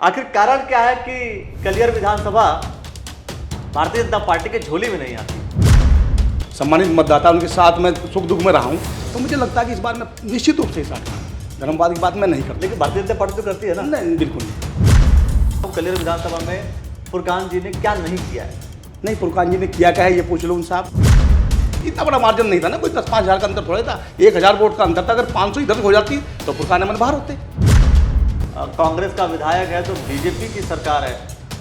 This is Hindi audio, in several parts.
आखिर कारण क्या है कि कलियर विधानसभा भारतीय जनता पार्टी के झोली में नहीं आती? सम्मानित मतदाता उनके साथ मैं सुख दुख में रहा हूँ, तो मुझे लगता है कि इस बार मैं निश्चित रूप से इस बार धर्मवाद की बात मैं नहीं करता। लेकिन भारतीय जनता पार्टी तो करती है ना? नहीं, बिल्कुल नहीं। तो कलियर विधानसभा में फुरकान जी ने क्या नहीं किया है? नहीं, फुरकान जी ने किया क्या है ये पूछ लो उनसे आप। इतना बड़ा मार्जिन नहीं था ना, कोई 10-5 हज़ार का अंतर थोड़ा था, 1000 वोट का अंतर था। अगर 500 इधर हो जाती तो फुरकान अहमद बाहर होते। कांग्रेस का विधायक है तो बीजेपी की सरकार है,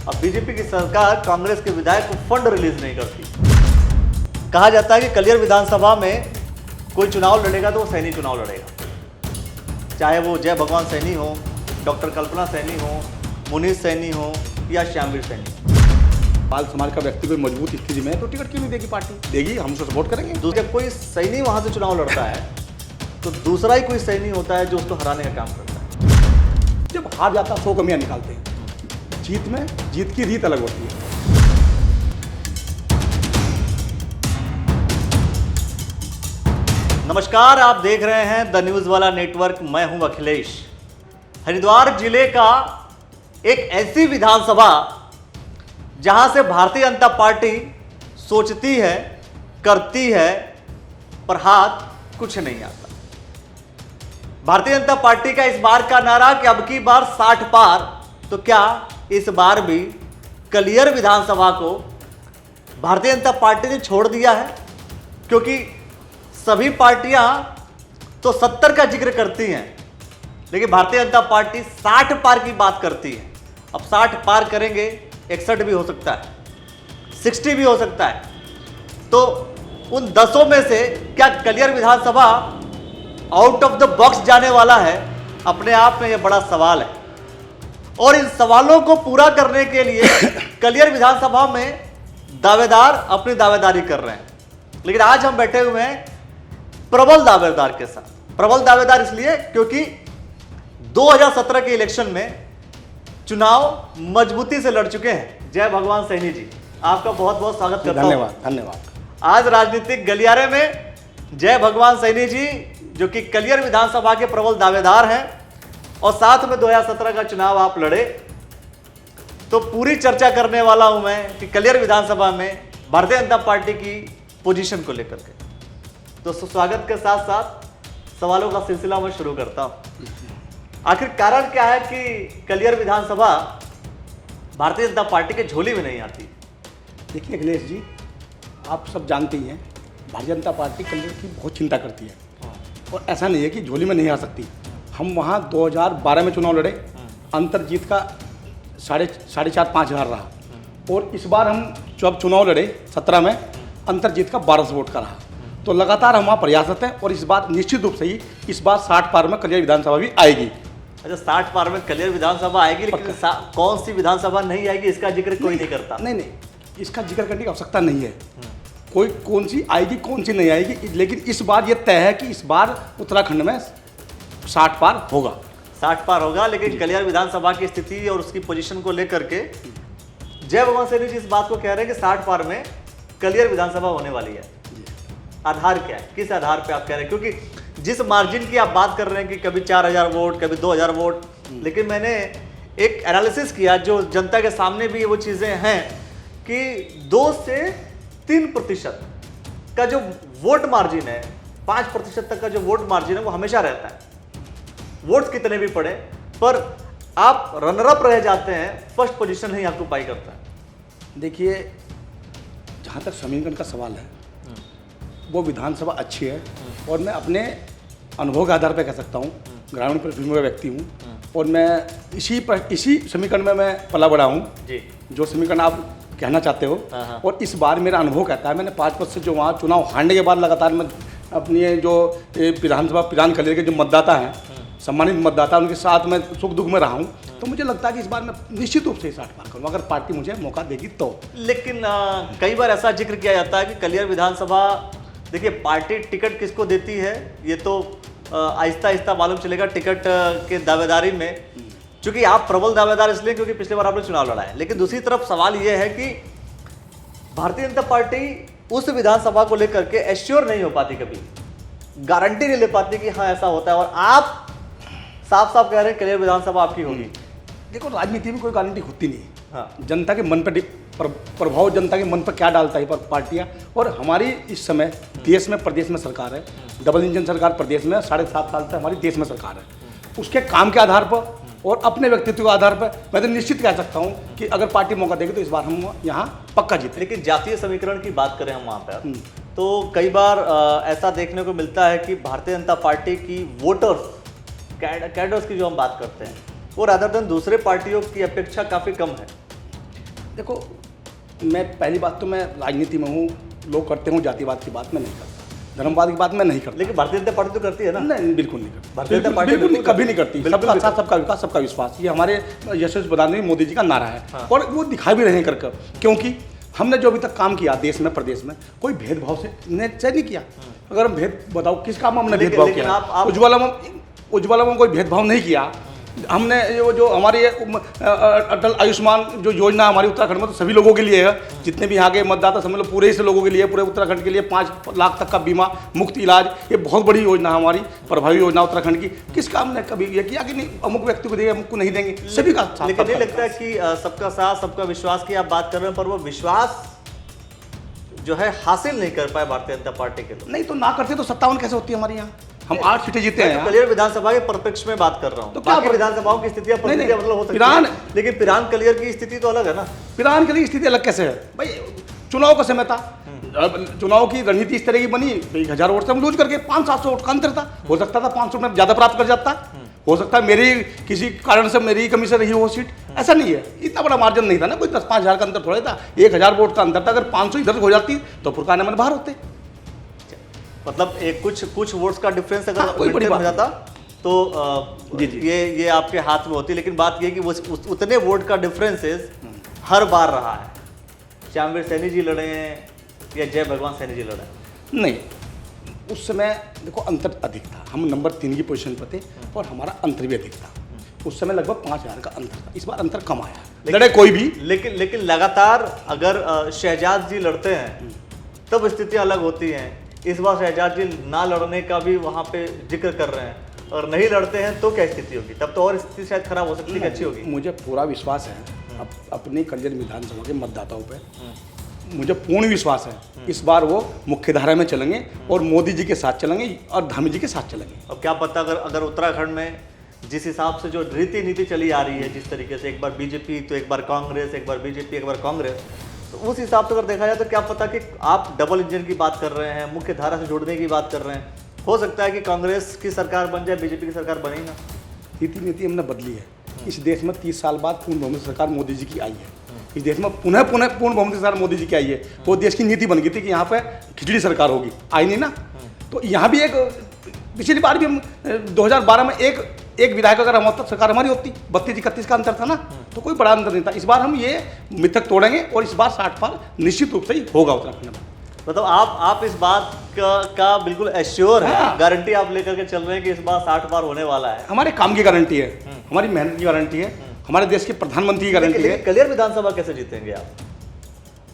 अब बीजेपी की सरकार कांग्रेस के विधायक को फंड रिलीज नहीं करती। कहा जाता है कि कलियर विधानसभा में कोई चुनाव लड़ेगा तो वो सैनी चुनाव लड़ेगा, चाहे वो जय भगवान सैनी हो, डॉक्टर कल्पना सैनी हो, मुनीष सैनी हो या श्यामवीर सैनी। बाल समाज का व्यक्ति कोई मजबूत स्थिति में है तो टिकट क्यों नहीं देगी पार्टी? देगी, हम उसको सपोर्ट करेंगे। दूसरे कोई सैनी वहां से चुनाव लड़ता है तो दूसरा ही कोई सैनी होता है जो उसको हराने का काम करता है। जब हार जाता 100 कमियां निकालते हैं, जीत की रीत अलग होती है। नमस्कार, आप देख रहे हैं द न्यूज वाला नेटवर्क। मैं हूं अखिलेश। हरिद्वार जिले का एक ऐसी विधानसभा जहां से भारतीय जनता पार्टी सोचती है, करती है, पर हाथ कुछ नहीं आता। भारतीय जनता पार्टी का इस बार का नारा कि अब की बार 60 पार, तो क्या इस बार भी कलियर विधानसभा को भारतीय जनता पार्टी ने छोड़ दिया है? क्योंकि सभी पार्टियां तो 70 का जिक्र करती हैं, लेकिन भारतीय जनता पार्टी 60 पार की बात करती है। अब 60 पार करेंगे, 61 भी हो सकता है, 60 भी हो सकता है। तो उन 10 में से क्या कलियर विधानसभा आउट ऑफ द बॉक्स जाने वाला है? अपने आप में यह बड़ा सवाल है और इन सवालों को पूरा करने के लिए कलियर विधानसभा में दावेदार अपनी दावेदारी कर रहे हैं। लेकिन आज हम बैठे हुए हैं प्रबल दावेदार के साथ। प्रबल दावेदार इसलिए क्योंकि 2017 के इलेक्शन में चुनाव मजबूती से लड़ चुके हैं। जय भगवान सैनी जी, आपका बहुत बहुत स्वागत करता हूं। धन्यवाद। आज राजनीतिक गलियारे में जय भगवान सैनी जी, जो कि कलियर विधानसभा के प्रबल दावेदार हैं और साथ में 2017 का चुनाव आप लड़े, तो पूरी चर्चा करने वाला हूं मैं कि कलियर विधानसभा में भारतीय जनता पार्टी की पोजीशन को लेकर के। तो स्वागत के साथ साथ सवालों का सिलसिला मैं शुरू करता हूं। आखिर कारण क्या है कि कलियर विधानसभा भारतीय जनता पार्टी के झोली में नहीं आती? देखिए अखिलेश जी, आप सब जानते ही हैं भारतीय जनता पार्टी कलियर की बहुत चिंता करती है और ऐसा नहीं है कि झोली में नहीं आ सकती। हम वहाँ 2012 में चुनाव लड़े, अंतर जीत का 4.5-5 हज़ार रहा और इस बार हम जब चुनाव लड़े 17 में अंतर जीत का 1200 वोट का रहा। तो लगातार हम वहाँ प्रयासरत हैं और इस बार निश्चित रूप से ही इस बार 60 पार में कलियर विधानसभा भी आएगी। अच्छा, 60 पार में कलियर विधानसभा आएगी, लेकिन कौन सी विधानसभा नहीं आएगी इसका जिक्र कोई नहीं करता। नहीं, इसका जिक्र करने की आवश्यकता नहीं है। कोई कौन सी आएगी कौन सी नहीं आएगी, लेकिन इस बार ये तय है कि इस बार उत्तराखंड में 60 पार होगा। 60 पार होगा, लेकिन कलियर विधानसभा की स्थिति और उसकी पोजीशन को लेकर के जय भगवान सैनी जी इस बात को कह रहे हैं कि 60 पार में कलियर विधानसभा होने वाली है। आधार क्या है, किस आधार पे आप कह रहे हैं? क्योंकि जिस मार्जिन की आप बात कर रहे हैं कि कभी 4000 वोट, कभी 2000 वोट, लेकिन मैंने एक एनालिसिस किया जो जनता के सामने भी वो चीज़ें हैं कि 2 से 3% का जो वोट मार्जिन है, 5% तक का जो वोट मार्जिन है वो हमेशा रहता है। वोट्स कितने भी पड़े, पर आप रनरअप रह जाते हैं, फर्स्ट पोजीशन नहीं ऑक्यूपाई करता है। देखिए, जहाँ तक समीकरण का सवाल है, वो विधानसभा अच्छी है और मैं अपने अनुभव के आधार पर कह सकता हूँ, ग्रामीण पृथ्वी का व्यक्ति हूँ और मैं इसी समीकरण में मैं पला बड़ा हूँ जी, जो समीकरण आप कहना चाहते हो। और इस बार मेरा अनुभव कहता है, मैंने 5 वर्ष से जो वहाँ चुनाव हारने के बाद लगातार मैं अपनी जो विधानसभा प्रधान कलियर के जो मतदाता हैं, सम्मानित मतदाता, उनके साथ मैं सुख दुख में रहा हूँ, तो मुझे लगता है कि इस बार मैं निश्चित रूप से 60 पार करूँगा अगर पार्टी मुझे मौका देगी तो। लेकिन कई बार ऐसा जिक्र किया जाता है कि कलियर विधानसभा, देखिए पार्टी टिकट किसको देती है ये तो आहिस्ता आहिस्ता मालूम चलेगा टिकट के दावेदारी में, क्योंकि आप प्रबल दावेदार इसलिए क्योंकि पिछले बार आपने चुनाव लड़ा है। लेकिन दूसरी तरफ सवाल ये है कि भारतीय जनता पार्टी उस विधानसभा को लेकर के एश्योर नहीं हो पाती, कभी गारंटी नहीं ले पाती कि हाँ ऐसा होता है, और आप साफ साफ कह रहे हैं कलियर विधानसभा आपकी होगी। देखो राजनीति में कोई गारंटी होती नहीं है। हाँ। जनता के मन पर प्रभाव जनता के मन पर क्या डालता है पर पार्टियां, और हमारी इस समय देश में प्रदेश में सरकार है, डबल इंजन सरकार प्रदेश में 7.5 साल से हमारी देश में सरकार है। उसके काम के आधार पर और अपने व्यक्तित्व के आधार पर मैं तो निश्चित कह सकता हूं कि अगर पार्टी मौका देगी तो इस बार हम यहाँ पक्का जीते। लेकिन जातीय समीकरण की बात करें हम वहाँ पर, तो कई बार ऐसा देखने को मिलता है कि भारतीय जनता पार्टी की वोटर्स कैडर्स की जो हम बात करते हैं वो रादर देन दूसरे पार्टियों की अपेक्षा काफ़ी कम है। देखो, मैं पहली बात तो मैं राजनीति में हूँ, लोग करते हूँ जातिवाद की बात मैं नहीं करता, धर्मवाद की बात मैं नहीं करता। लेकिन भारतीय जनता पार्टी तो करती है ना? नहीं, बिल्कुल नहीं करती। भारतीय जनता पार्टी बिल्कुल कभी नहीं करती। सबका साथ, सबका विकास, सबका विश्वास, ये हमारे यशस्वी प्रधानमंत्री मोदी जी का नारा है। हाँ। और वो दिखा भी रहे हैं करके, क्योंकि हमने जो अभी तक काम किया देश में प्रदेश में कोई भेदभाव से नहीं किया। अगर हम भेद बताओ किस काम में हमने भेदभाव किया? उज्ज्वला में कोई भेदभाव नहीं किया हमने। ये जो हमारी अटल आयुष्मान जो योजना हमारी उत्तराखंड में तो सभी लोगों के लिए है, जितने भी यहाँ के मतदाता समझ लो पूरे से लोगों के लिए, पूरे उत्तराखंड के लिए 5 लाख तक का बीमा, मुफ्त इलाज, ये बहुत बड़ी योजना है हमारी, प्रभावी योजना उत्तराखंड की। किस काम ने कभी ये किया कि नहीं अमुक व्यक्ति को देंगे अमुक को नहीं देंगे? सभी का साथ। लेकिन नहीं लगता है कि सबका साथ सबका विश्वास की आप बात कर रहे हैं, पर वो विश्वास जो है हासिल नहीं कर पाए भारतीय जनता पार्टी के लोग? नहीं तो ना करते तो 57 कैसे होती है हमारी यहाँ? हम 8 सीटें जीते हैं। कलियर विधानसभा के परिप्रेक्ष्य में बात कर रहा हूँ, तो क्या विधानसभाओं की स्थितियां मतलब हो सकती है, लेकिन पिरान कलियर की स्थिति तो अलग है ना। पिरान कलियर की स्थिति अलग कैसे है भाई? चुनाव का समय था, चुनाव की रणनीति इस तरह की बनी, 1000 वोट से हम लूज करके 500-700 वोट का अंतर था। हो सकता था 500 में ज्यादा प्राप्त कर जाता, हो सकता है मेरी किसी कारण से मेरी कमी से रही वो सीट, ऐसा नहीं है। इतना बड़ा मार्जिन नहीं था ना, कोई 10-5 हज़ार का अंतर थोड़ा था, 1000 वोट का अंतर था। अगर 500 इधर हो जाती तो फुरकान अहमद बाहर होते। मतलब एक कुछ वोट्स का डिफरेंस अगर कोई बड़ी बात हो जाता तो जी। ये आपके हाथ में होती। लेकिन बात ये कि वो उतने वोट का डिफरेंसेस हर बार रहा है। श्यामवीर सैनी जी लड़े हैं या जय भगवान सैनी जी लड़े? नहीं, उस समय देखो अंतर अधिक था, हम नंबर 3 की पोजीशन पर थे और हमारा अंतर भी अधिक था। उस समय लगभग 5000 का अंतर था, इस बार अंतर कम आया, लड़े कोई भी। लेकिन लगातार अगर शहजाद जी लड़ते हैं तब स्थिति अलग होती है। इस बार शहजाद जी ना लड़ने का भी वहाँ पे जिक्र कर रहे हैं, और नहीं लड़ते हैं तो क्या स्थिति होगी? तब तो और स्थिति शायद खराब हो सकती है, अच्छी होगी। मुझे पूरा विश्वास है अपनी कलियर विधानसभा के मतदाताओं पे, मुझे पूर्ण विश्वास है इस बार वो मुख्यधारा में चलेंगे और मोदी जी के साथ चलेंगे और धामी जी के साथ चलेंगे। अब क्या पता अगर उत्तराखंड में जिस हिसाब से जो रीति नीति चली आ रही है, जिस तरीके से एक बार बीजेपी तो एक बार कांग्रेस, एक बार बीजेपी एक बार कांग्रेस, तो उस हिसाब से अगर देखा जाए तो क्या पता कि आप डबल इंजन की बात कर रहे हैं, मुख्य धारा से जोड़ने की बात कर रहे हैं, हो सकता है कि कांग्रेस की सरकार बन जाए, बीजेपी की सरकार बने ही ना। रीति नीति हमने बदली है। इस देश में 30 साल बाद पूर्ण बहुमत सरकार मोदी जी की आई है। इस देश में पुनः पूर्ण बहुमत सरकार मोदी जी की आई है। वो देश की नीति बन गई थी कि यहाँ पे खिचड़ी सरकार होगी, आई नहीं ना। तो यहाँ भी एक पिछली बार भी हम 2012 में एक विधायक अगर हम होता सरकार हमारी होती, 32-31 का अंतर था ना, तो कोई बड़ा अंतर नहीं था। इस बार हम ये मिथक तोड़ेंगे और इस बार 60 पार निश्चित रूप से ही होगा उत्तराखंड में। मतलब आप इस बात का बिल्कुल एश्योर है, गारंटी आप लेकर के चल रहे हैं कि इस बार 60 पार होने वाला है? हमारे काम की गारंटी है, हमारी मेहनत की गारंटी है, हमारे देश के प्रधानमंत्री की गारंटी है। कलियर विधानसभा कैसे जीतेंगे आप?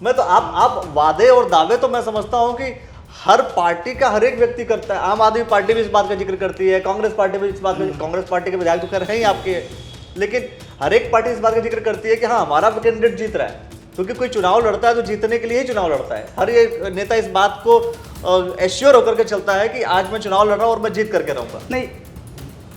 मैं तो आप वादे और दावे तो मैं समझता हूं कि हर पार्टी का हर एक व्यक्ति करता है। आम आदमी पार्टी भी इस बात का जिक्र करती है, कांग्रेस पार्टी भी इस बात का, कांग्रेस पार्टी के विधायक तो खैर हैं ही आपके, लेकिन हर एक पार्टी इस बात का जिक्र करती है कि हाँ हमारा कैंडिडेट जीत रहा है। क्योंकि कोई चुनाव लड़ता है तो जीतने के लिए ही चुनाव लड़ता है। हर एक नेता इस बात को एश्योर होकर के चलता है कि आज मैं चुनाव लड़ रहा हूँ और मैं जीत करके रहूंगा। नहीं,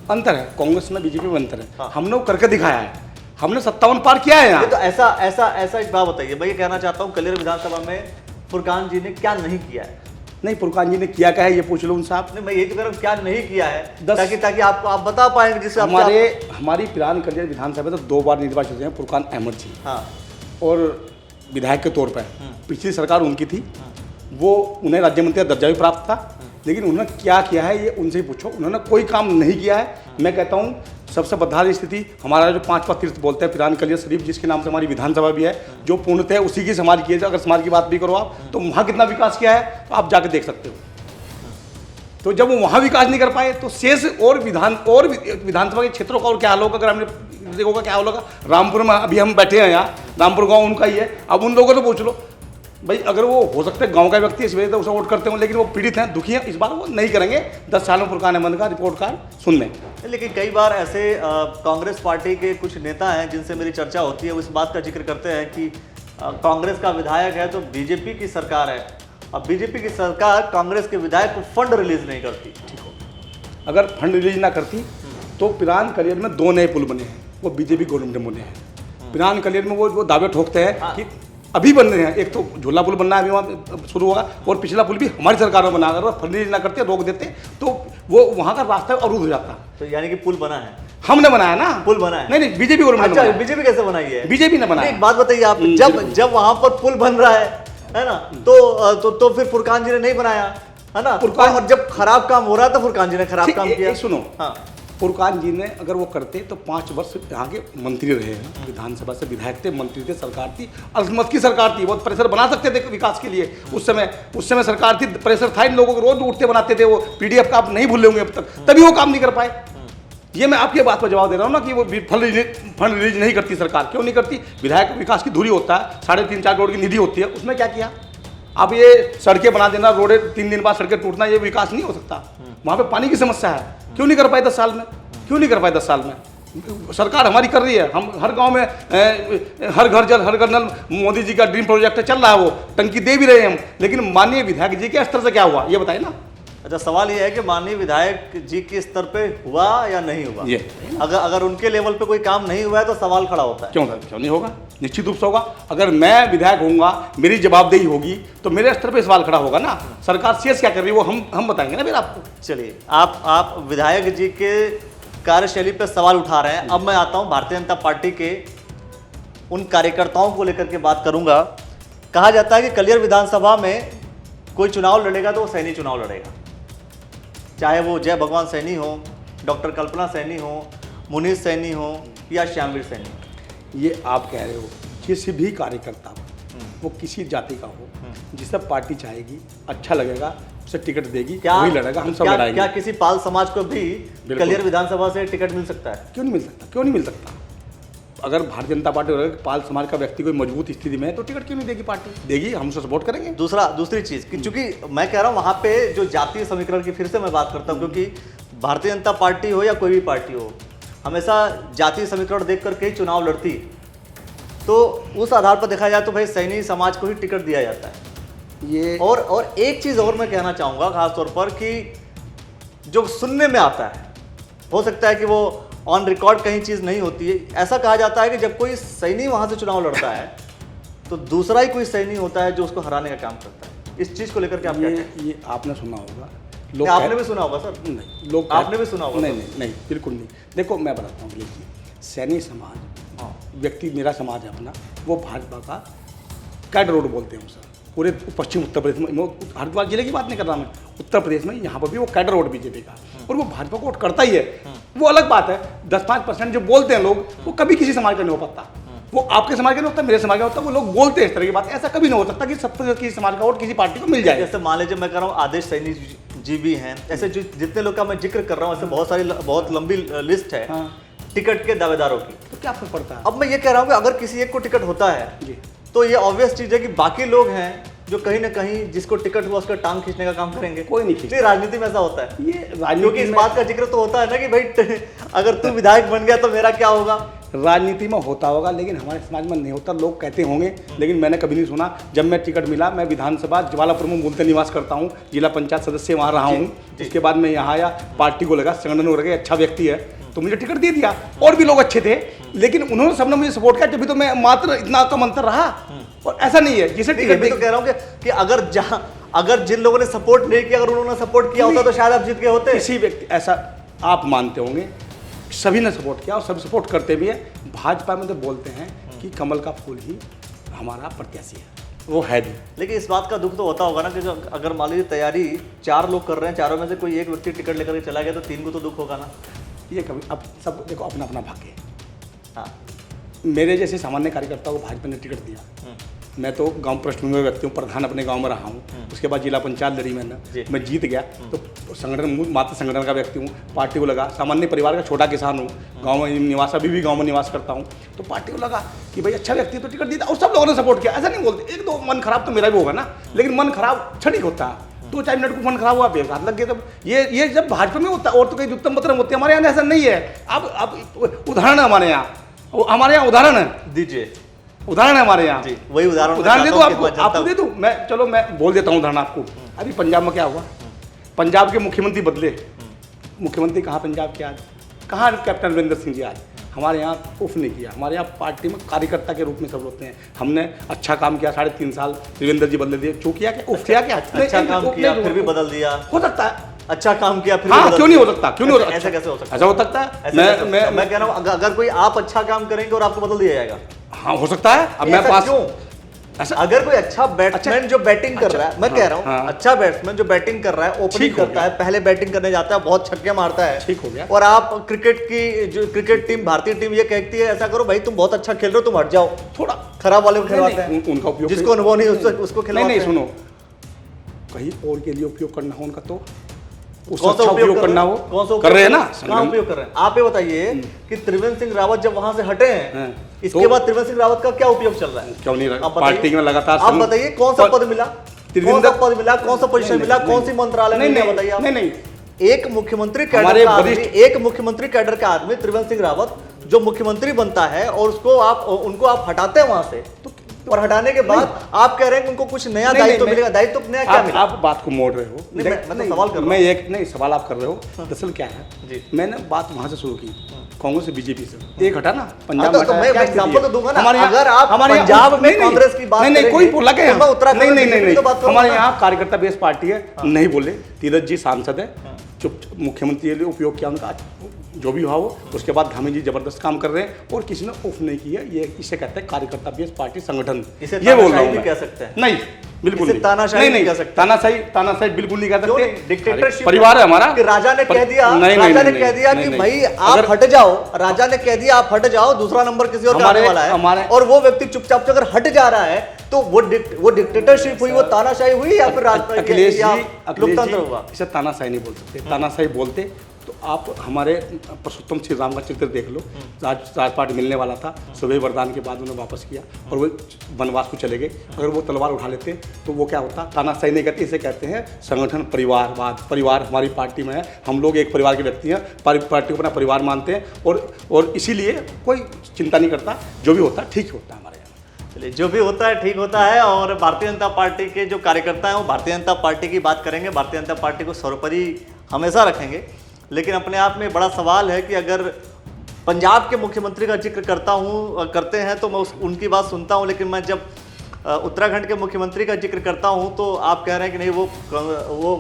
अंतर है, कांग्रेस में बीजेपी में अंतर है। हाँ। हमने वो करके दिखाया है, हमने 57 पार किया है यहाँ। तो ऐसा एक बात बताइए, मैं ये कहना चाहता हूँ कलियर विधानसभा में फुरकान जी ने क्या नहीं किया है? नहीं, फुरकान जी ने किया क्या है ये पूछ लो उनसे आप। नहीं, मैं ये तो कह रहा हूँ क्या नहीं किया है, ताकि आप बता पाएंगे जिससे हमारी पिरान कलियर विधानसभा तो 2 बार निर्वाचित हुए हैं फुरकान अहमद जी। हाँ। और विधायक के तौर पर पिछली सरकार उनकी थी, वो उन्हें राज्य मंत्री का दर्जा भी प्राप्त था, लेकिन उन्होंने क्या किया है ये उनसे ही पूछो। उन्होंने कोई काम नहीं किया है। मैं कहता हूँ सबसे बदहाल स्थिति हमारा जो 5 तीर्थ बोलते हैं पिरान कलियर शरीफ, जिसके नाम से हमारी विधानसभा भी है, जो पूर्णतः उसी की समाज की है। अगर समाज की बात भी करो आप तो वहाँ कितना विकास किया है तो आप जाके देख सकते हो। तो जब वो वहाँ विकास नहीं कर पाए तो शेष और विधानसभा के क्षेत्रों का और क्या हाल होगा? अगर हमने देखोगा क्या हाल होगा। रामपुर में अभी हम बैठे हैं, यहाँ रामपुर गाँव उनका ही है। अब उन लोगों को पूछ लो भाई, अगर वो हो सकता है गांव का व्यक्ति इस वजह से उसे वोट करते हो, लेकिन वो पीड़ित हैं, दुखी हैं, इस बार वो नहीं करेंगे 10 सालों फुरकान अहमद का रिपोर्ट कार्ड सुनने। लेकिन कई बार ऐसे कांग्रेस पार्टी के कुछ नेता हैं जिनसे मेरी चर्चा होती है, वो इस बात का जिक्र करते हैं कि कांग्रेस का विधायक है तो बीजेपी की सरकार है, अब बीजेपी की सरकार कांग्रेस के विधायक को फंड रिलीज नहीं करती। अगर फंड रिलीज ना करती तो पिरान कलियर में 2 नए पुल बने हैं, वो बीजेपी गवर्नमेंट ने बने हैं। पिरान कलियर में वो दावे ठोकते हैं कि अभी बन रहे हैं, एक तो झूला पुल बनना है, अभी वहाँ शुरू होगा, और पिछला पुल भी हमारी सरकार में बना, अगर फंड रिलीज ना करते, रोक देते, तो वो वहाँ का रास्ता अवरुद्ध हो जाता। तो यानी कि पुल बना है, हमने बनाया ना, पुल बना है। नहीं बीजेपी गवर्नमेंट। अच्छा, बीजेपी कैसे बनाई है? बीजेपी ने बनाया। एक बात बताइए आप, जब वहां पर पुल बन रहा है ना, तो फिर फुरकान जी ने नहीं बनाया, है ना? और जब खराब काम हो रहा था फुरकान जी ने खराब काम किया। सुनो, हाँ, फुरकान जी ने अगर वो करते तो 5 वर्ष यहाँ के मंत्री रहे हैं, विधानसभा से विधायक थे, मंत्री थे, सरकार थी, अल्पमत की सरकार थी, बहुत प्रेशर बना सकते थे विकास के लिए। उस समय सरकार थी, प्रेशर था, इन लोगों को रोज उठते बनाते थे, वो पीडीएफ का आप नहीं भूले होंगे अब तक, तभी वो काम नहीं कर पाए। ये मैं आपकी बात पर जवाब दे रहा हूँ ना कि वो फंड रिलीज नहीं करती सरकार। क्यों नहीं करती? विधायक विकास की धुरी होता है, 3.5-4 करोड़ की निधि होती है, उसमें क्या किया? अब ये सड़कें बना देना, रोडें 3 दिन बाद सड़कें टूटना, ये विकास नहीं हो सकता। वहाँ पे पानी की समस्या है, क्यों नहीं कर पाए 10 साल में? क्यों नहीं कर पाए 10 साल में? सरकार हमारी कर रही है, हम हर गांव में हर घर जल हर घर नल, मोदी जी का ड्रीम प्रोजेक्ट चल रहा है, वो टंकी दे भी रहे हैं हम, लेकिन माननीय विधायक जी के स्तर से क्या हुआ ये बताइए ना। अच्छा, सवाल ये है कि माननीय विधायक जी के स्तर पे हुआ या नहीं हुआ? ये अगर उनके लेवल पे कोई काम नहीं हुआ है तो सवाल खड़ा होता है। क्यों नहीं होगा? निश्चित रूप से होगा। अगर मैं विधायक होऊंगा, मेरी जवाबदेही होगी, तो मेरे स्तर पे सवाल खड़ा होगा ना। सरकार शेष क्या कर रही है वो हम बताएंगे ना फिर आपको। चलिए, आप विधायक जी के कार्यशैली पे सवाल उठा रहे हैं। अब मैं आता हूं भारतीय जनता पार्टी के उन कार्यकर्ताओं को लेकर के बात करूंगा। कहा जाता है कि कलियर विधानसभा में कोई चुनाव लड़ेगा तो वो सैनी चुनाव लड़ेगा, चाहे वो जय भगवान सैनी हो, डॉक्टर कल्पना सैनी हो, मुनीष सैनी हो या श्यामवीर सैनी। ये आप कह रहे हो, किसी भी कार्यकर्ता वो किसी जाति का हो, जिसे पार्टी चाहेगी, अच्छा लगेगा, उसे टिकट देगी, वही लड़ेगा, हम सब लड़ाएंगे। क्या किसी पाल समाज को भी कलियर विधानसभा से टिकट मिल सकता है? क्यों नहीं मिल सकता? क्यों नहीं मिल सकता? अगर भारतीय जनता पार्टी पाल समाज का व्यक्ति कोई मजबूत स्थिति में है तो टिकट क्यों नहीं देगी पार्टी? देगी, हम उसे सपोर्ट करेंगे। दूसरी चीज कि चूंकि मैं कह रहा हूं वहां पे जो जातीय समीकरण की फिर से मैं बात करता हूं, क्योंकि भारतीय जनता पार्टी हो या कोई भी पार्टी हो, हमेशा जातीय समीकरण देख करके ही चुनाव लड़ती, तो उस आधार पर देखा जाए तो भाई सैनी समाज को ही टिकट दिया जाता है। ये और एक चीज और मैं कहना चाहूंगा खासतौर पर कि जो सुनने में आता है, हो सकता है कि वो ऑन रिकॉर्ड कहीं चीज नहीं होती है, ऐसा कहा जाता है कि जब कोई सैनी वहां से चुनाव लड़ता है तो दूसरा ही कोई सैनी होता है जो उसको हराने का काम करता है। इस चीज को लेकर के आप क्या कहते हैं? ये आपने सुना होगा, लोग आपने भी सुना होगा सर? नहीं, लोग आपने भी सुना होगा? नहीं बिल्कुल नहीं। देखो मैं बताता हूँ, सैनी समाज व्यक्ति, मेरा समाज है अपना, वो भाजपा का कैड रोड बोलते हैं सर। पूरे पश्चिम उत्तर प्रदेश में, हरिद्वार जिले की बात नहीं कर रहा मैं, उत्तर प्रदेश में यहाँ पर भी वो कैडर वोट बीजेपी का, और वो भाजपा को वोट करता ही है। वो अलग बात है, 10-5% जो बोलते हैं लोग, वो कभी किसी समाज का नहीं हो पाता। वो आपके समाज का नहीं होता, मेरे समाज का होता, वो लोग बोलते हैं इस तरह की बात। ऐसा कभी नहीं हो सकता कि 70% किसी समाज का वोट किसी पार्टी को मिल जाए। जैसे मान लीजिए मैं कह रहा हूँ आदेश सैनी जी भी हैं, ऐसे जितने लोग का मैं जिक्र कर रहा हूँ, ऐसे बहुत लंबी लिस्ट है टिकट के दावेदारों की। तो क्या फर्क पड़ता है? अब मैं ये कह रहा हूँ कि अगर किसी एक को टिकट होता है तो ये ऑब्वियस चीज है कि बाकी लोग हैं जो कहीं ना कहीं जिसको टिकट हुआ उसका टांग खींचने का काम करेंगे। कोई नहीं खींचता। राजनीति में ऐसा होता है, ये राजनीति क्योंकि इस बात का जिक्र तो होता है ना कि भाई अगर तू विधायक बन गया तो मेरा क्या होगा। राजनीति में होता होगा, लेकिन हमारे समाज में नहीं होता। लोग कहते होंगे, लेकिन मैंने कभी नहीं सुना। जब मैं टिकट मिला, मैं विधानसभा ज्वालापुर में मूलतः निवास करता हूँ, जिला पंचायत सदस्य वहाँ रहा हूँ। उसके बाद मैं यहाँ आया, पार्टी को लगा, संगठन को लगा अच्छा व्यक्ति है तो मुझे टिकट दे दिया। और भी लोग अच्छे थे, लेकिन उन्होंने सबने मुझे सपोर्ट किया, तभी तो मैं मात्र इतना कम अंतर रहा। और ऐसा नहीं है जिसे टिकट तो कह रहा हूँ कि अगर जिन लोगों ने सपोर्ट नहीं किया, अगर उन्होंने सपोर्ट किया होता तो शायद आप जीत गए होते। किसी व्यक्ति ऐसा आप मानते होंगे, सभी ने सपोर्ट किया और सभी सपोर्ट करते भी है। भाजपा में तो बोलते हैं कि कमल का फूल ही हमारा प्रत्याशी है, वो है भी। लेकिन इस बात का दुख तो होता होगा ना कि जो अगर मान लीजिए तैयारी 4 लोग कर रहे हैं, 4 में से कोई एक व्यक्ति टिकट लेकर के चला गया तो 3 को तो दुख होगा ना। ये कभी अब सब देखो अपना अपना भाग्य है। हाँ, मेरे जैसे सामान्य कार्यकर्ता को भाजपा ने टिकट दिया। मैं तो गांव पृष्ठभूमि में व्यक्ति हूँ, प्रधान अपने गांव में रहा हूँ। उसके बाद जिला पंचायत लड़ी मैंने, मैं जीत गया। तो संगठन, मात्र संगठन का व्यक्ति हूँ, पार्टी को लगा, सामान्य परिवार का छोटा किसान हूँ, गांव में निवास, अभी भी गांव में निवास करता हूँ। तो पार्टी को लगा कि भाई अच्छा व्यक्ति है तो टिकट दिया, और सब लोगों ने सपोर्ट किया। ऐसा नहीं बोलते, एक दो मन खराब तो मेरा भी होगा ना, लेकिन मन खराब क्षणिक होता है। 2-4 मिनट को फोन खराब हुआ, बेकार लग गया। तब ये जब भाजपा में होता और तो कहीं उत्तम पत्र होते, हमारे यहाँ ऐसा नहीं है। अब उदाहरण है हमारे यहाँ उदाहरण है, दीजिए उदाहरण है हमारे यहाँ जी, वही उदाहरण दे दो आपको दे दूं मैं बोल देता हूँ उदाहरण आपको। अभी पंजाब में क्या हुआ, पंजाब के मुख्यमंत्री बदले, मुख्यमंत्री कहाँ पंजाब के आज, कहाँ कैप्टन अमरिंदर सिंह जी आज, हमारे यहाँ उफ नहीं किया। हमारे यहाँ पार्टी में कार्यकर्ता के रूप में सब होते हैं। हमने अच्छा काम किया, 3.5 साल त्रिवेंद्र जी बदले दिए, क्यों किया, क्या उफ किया, क्या अच्छा काम किया फिर भी बदल दिया, हो सकता है। अच्छा काम किया फिर हाँ, क्यों नहीं हो सकता, क्यों नहीं हो सकता, ऐसा कैसे हो सकता है, ऐसा हो सकता है। मैं कह रहा हूँ अगर कोई आप अच्छा काम करेंगे और आपको बदल दिया जाएगा, हाँ हो सकता है। अब मैं पास ऐसा अगर कोई अच्छा बैट्समैन जो बैटिंग कर रहा है, मैं कह रहा हूँ अच्छा बैट्समैन जो बैटिंग कर रहा है, ओपनिंग करता है, पहले बैटिंग करने जाता है, बहुत छक्के मारता है, ठीक हो गया, और आप क्रिकेट टीम, भारतीय टीम ये कहती है ऐसा करो भाई तुम बहुत अच्छा खेल रहे हो, तुम हट जाओ, थोड़ा खराब वाले को खिलवाते हैं, उनका उपयोग, जिसको अनुभव नहीं उसको खिलवाते हैं। नहीं सुनो, कहीं और के लिए उपयोग करना हो उनका, तो कौन सा उपयोग करना हो, कौन सा कर रहे हैं ना, कहाँ उपयोग कर रहे हैं। आप ये बताइए कि त्रिवेंद्र सिंह रावत जब वहां से हटे हैं, इसके बाद त्रिवेंद्र सिंह रावत का क्या उपयोग चल रहा है, क्यों नहीं रहा पार्टी में लगातार, आप बताइए कौन सा पद मिला, कौन सा पद मिला, कौन सा पोजीशन मिला, कौन सी मंत्रालय मिला, बताइए। नहीं, एक मुख्यमंत्री कैडर का आदमी त्रिवेंद्र सिंह रावत जो मुख्यमंत्री बनता है और उनको आप हटाते हैं वहां से, और हटाने के बाद आप कह रहे हैं कि उनको कुछ नया दायित्व मिलेगा, दायित्व नया क्या मिला? आप बात को मोड़ रहे हो, मैं सवाल कर रहा हूं। मैं एक नहीं सवाल आप कर रहे हो, दरअसल क्या है, मैंने बात वहां से शुरू की, कांग्रेस से बीजेपी से, एक हटा ना पंजाब में, मैं एग्जांपल तो दूंगा ना, अगर आप पंजाब में कांग्रेस की बात नहीं कोई बोला क्या, नहीं हमारे हमारे यहाँ कार्यकर्ता बेस पार्टी है, नहीं बोले, तीरथ जी सांसद है, चुप मुख्यमंत्री के लिए उपयोग किया उनका, जो भी हुआ वो, उसके बाद धामी जी जबरदस्त काम कर रहे हैं और किसी ने उफ नहीं किया, ये इसे कहते हैं कार्यकर्ता बेस पार्टी संगठन, ये बोल रहा हूं मैं, कह सकते हैं नहीं, बिल्कुल नहीं, तानाशाही नहीं कह सकते, तानाशाही बिल्कुल नहीं कह सकते, डिक्टेटरशिप परिवार है हमारा, राजा ने कह दिया कि भाई आप हट जाओ, राजा ने कह दिया आप हट जाओ, दूसरा नंबर किसी और आने वाला है, और वो व्यक्ति चुपचाप अगर हट जा रहा है तो वो डिक्टेटरशिप हुई, वो तानाशाही हुई, या फिर अखिलेश जी लोकतंत्र हुआ, इसे तानाशाही नहीं बोल सकते, तानाशाही बोलते तो आप हमारे पुरुषोत्तम श्री राम का चित्र देख लो, राजपाट मिलने वाला था, सुबह वरदान के बाद उन्होंने वापस किया और वो वनवास को चले गए, अगर वो तलवार उठा लेते तो वो क्या होता, तानाशाही नहीं कहते, इसे कहते हैं संगठन, परिवारवाद, परिवार हमारी पार्टी में है, हम लोग एक परिवार के व्यक्ति हैं, पार्टी को अपना परिवार मानते हैं और इसीलिए कोई चिंता नहीं करता, जो भी होता है ठीक होता है हमारे यहाँ। चलिए, जो भी होता है ठीक होता है, और भारतीय जनता पार्टी के जो कार्यकर्ता हैं वो भारतीय जनता पार्टी की बात करेंगे, भारतीय जनता पार्टी को सर्वोपरि हमेशा रखेंगे, लेकिन अपने आप में बड़ा सवाल है कि अगर पंजाब के मुख्यमंत्री का जिक्र करते हैं तो मैं उनकी बात सुनता हूं, लेकिन मैं जब उत्तराखंड के मुख्यमंत्री का जिक्र करता हूं तो आप कह रहे हैं कि नहीं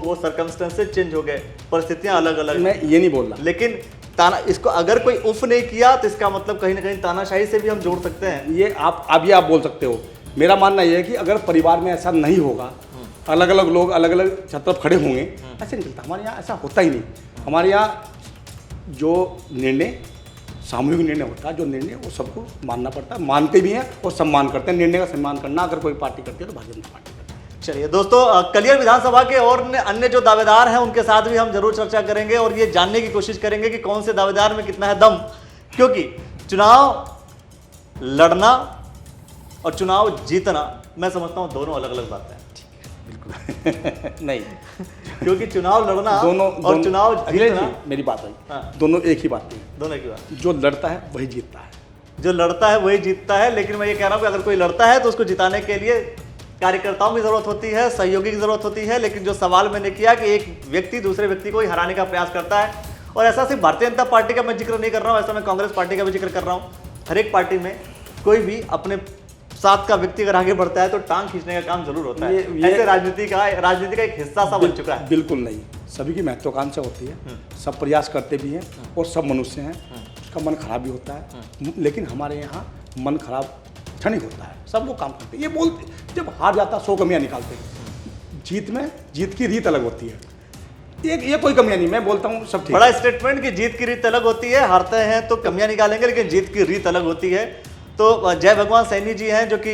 वो सर्कमस्टेंसेस चेंज हो गए, परिस्थितियां अलग अलग। मैं ये नहीं बोल रहा, लेकिन इसको अगर कोई उफ नहीं किया तो इसका मतलब कहीं ना कहीं तानाशाही से भी हम जोड़ सकते हैं। ये आप बोल सकते हो, मेरा मानना यह है कि अगर परिवार में ऐसा नहीं होगा, अलग अलग लोग अलग अलग छत खड़े होंगे, ऐसे नहीं चलता, हमारे यहाँ ऐसा होता ही नहीं। हमारे यहाँ जो निर्णय सामूहिक निर्णय होता है, जो निर्णय वो सबको मानना पड़ता है, मानते भी हैं और सम्मान करते हैं, निर्णय का सम्मान करना अगर कोई पार्टी करती है तो भारतीय जनता पार्टी करती है। चलिए दोस्तों, कलियर विधानसभा के और अन्य जो दावेदार हैं उनके साथ भी हम जरूर चर्चा करेंगे और ये जानने की कोशिश करेंगे कि कौन से दावेदार में कितना है दम, क्योंकि चुनाव लड़ना और चुनाव जीतना मैं समझता हूँ दोनों अलग अलग बातें हैं। बिल्कुल नहीं, क्योंकि चुनाव लड़ना और चुनाव जीतना, मेरी बात है, दोनों एक ही बात है, दोनों एक ही बात। जो लड़ता है वही जीतता है, जो लड़ता है वही जीतता है, लेकिन मैं ये कह रहा हूँ कि अगर कोई लड़ता है तो उसको जिताने के लिए कार्यकर्ताओं की जरूरत होती है, सहयोगी की जरूरत होती है, लेकिन जो सवाल मैंने किया कि एक व्यक्ति दूसरे व्यक्ति को ही हराने का प्रयास करता है, और ऐसा सिर्फ भारतीय जनता पार्टी का मैं जिक्र नहीं कर रहा हूँ, ऐसा मैं कांग्रेस पार्टी का भी जिक्र कर रहा हूँ। हर एक पार्टी में कोई भी अपने साथ का व्यक्ति अगर आगे बढ़ता है तो टांग खींचने का काम जरूर होता है, ऐसे राजनीति का एक हिस्सा सा बन चुका है। बिल्कुल नहीं, सभी की महत्वाकांक्षा होती है, सब प्रयास करते भी हैं और सब मनुष्य हैं, उसका मन खराब भी होता है, लेकिन हमारे यहाँ मन खराब क्षणिक होता है, सब लोग काम करते हैं, ये बोलते जब हार जाता 100 कमियाँ निकालते हैं, जीत की रीत अलग होती है, ये कोई कमियां नहीं, मैं बोलता हूँ सब ठीक। बड़ा स्टेटमेंट कि जीत की रीत अलग होती है, हारते हैं तो कमियां निकालेंगे, लेकिन जीत की रीत अलग होती है। तो जय भगवान सैनी जी हैं जो कि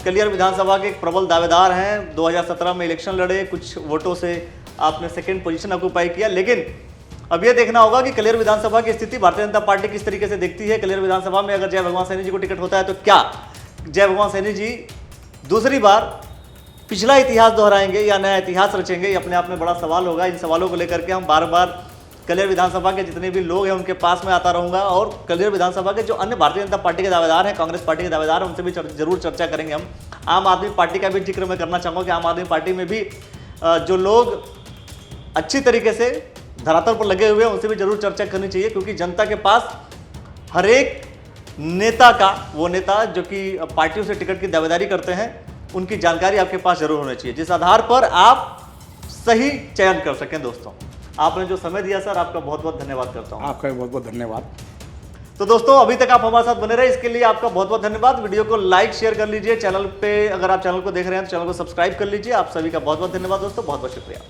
कलियर विधानसभा के एक प्रबल दावेदार हैं, 2017 में इलेक्शन लड़े, कुछ वोटों से आपने सेकंड पोजीशन ऑक्यूपाई किया, लेकिन अब ये देखना होगा कि कलियर विधानसभा की स्थिति भारतीय जनता पार्टी किस तरीके से देखती है। कलियर विधानसभा में अगर जय भगवान सैनी जी को टिकट होता है तो क्या जय भगवान सैनी जी दूसरी बार पिछला इतिहास दोहराएंगे या नया इतिहास रचेंगे, ये अपने आप में बड़ा सवाल होगा। इन सवालों को लेकर के हम बार बार कलियर विधानसभा के जितने भी लोग हैं उनके पास में आता रहूंगा, और कलियर विधानसभा के जो अन्य भारतीय जनता पार्टी के दावेदार हैं, कांग्रेस पार्टी के दावेदार हैं, उनसे भी जरूर चर्चा करेंगे हम। आम आदमी पार्टी का भी जिक्र मैं करना चाहूँगा कि आम आदमी पार्टी में भी जो लोग अच्छी तरीके से धरातल पर लगे हुए हैं उनसे भी जरूर चर्चा करनी चाहिए, क्योंकि जनता के पास हर एक नेता का, वो नेता जो कि पार्टियों से टिकट की दावेदारी करते हैं, उनकी जानकारी आपके पास जरूर होनी चाहिए, जिस आधार पर आप सही चयन कर सकें। दोस्तों, आपने जो समय दिया सर, आपका बहुत बहुत धन्यवाद करता हूं। आपका भी बहुत बहुत धन्यवाद। तो दोस्तों, अभी तक आप हमारे साथ बने रहे, इसके लिए आपका बहुत बहुत धन्यवाद। वीडियो को लाइक शेयर कर लीजिए, चैनल पे अगर आप चैनल को देख रहे हैं तो चैनल को सब्सक्राइब कर लीजिए। आप सभी का बहुत बहुत धन्यवाद दोस्तों, बहुत बहुत शुक्रिया।